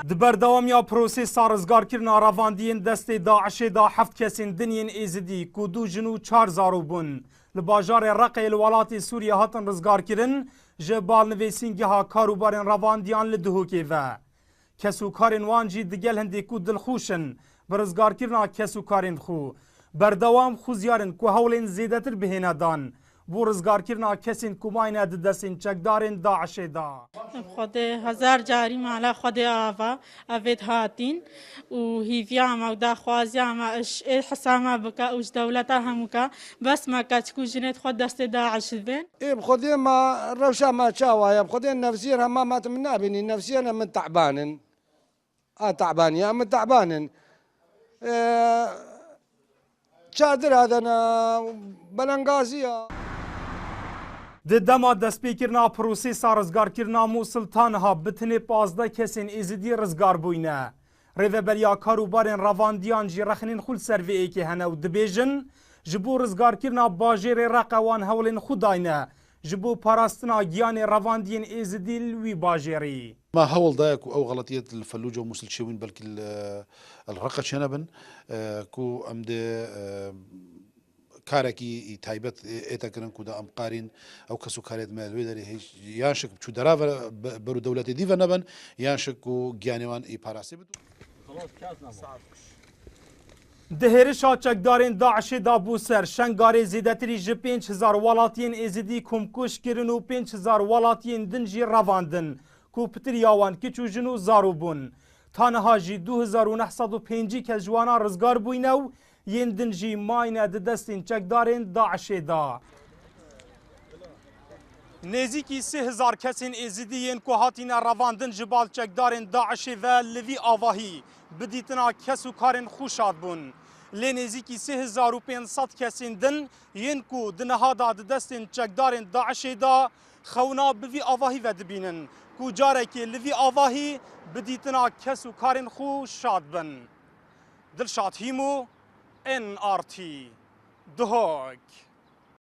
Di berdewamiya prosêsa rizgarkirina ravandiyên destê Daişê da 7 kesên diniyên êzidî ku 2 jin û 4 zarok bûn li bajarê Reqê li welatê Sûriye hatin rizgarkirin ji balnivêsîngeha karûbarên ravandiyan li Duhokê ve. Kesûkarên wan jî digel hindê ku dilxweş in bi rizgarkirina kesûkarên xwe. Berdewam xuziyarin ku hewlên zêdetir bihêne dan بۆ ڕزگارکردنا کەسین کوماینە di destên çekdarên Daişê da. Xwedê hezar carî mala Xwedê ava evêt hatin û hîviya me û daxwaziya me hisa me bike û ji dewleta hemû ke bes me ke çikû jinê xwe destê Daişê dibên. بخدي ما روشا ما تشاوايا بخدي النفسية ما مات من نابني نفسيا من تعبانن تعبانيا من تعبانن شادر هذا انا بلنغازيا Di dema destpêkirina prosêsa rizgarkirina Mosul tanha bitinê 15 kesên êzidî rizgar bûyne. Rêveberiya karûbarên ravandiyan jî rexnên xwe li ser vê êkê hene û dibêjin ji bo rizgarkirina bajêrê Reqa wan hewlên xwe dayne ji bo parastina giyanê ravandiyên êzidî li wî bajêrê. ما هول ضايق او غلطيه الفلوجه وموصل شوين بلكي الرقه شنبن كو امد كاركي تايبت اتكرن كودا ام قارين او كسو كاريت مال ويدري يانشك بشو دراف برو دولتي ديفا نبن يانشك و جانوان اي باراسي خلاص كاسنا Di hêrişa çekdarên Daişê da bû ser şengarê zêdetirî ji 5000 welatiyên êzidî komkuş kirin û 5000 welatiyên din jî revandin ku pitiriya wan kiç û jin û zarok bûn. Tanha jî 2905 kes ji wan rizgar bûyne û yên din jî mayne di destên çekdarên Daişê da. Nêzîkî 3000 kesên êzidî yên ku hatîne revandin ji bal çekdarên Daişê ve li vî avahî bidîtina kesûkarên xwe şad bûn. Lê nêzîkî 3500 kesên din yên ku di nehada di destên çekdarên Daişê da xewna bi vî avahî ve dibînin ku carekê li vî avahî bidîtina kesûkarên xwe şad bin. Dilşad Hîmo NRT Duhok.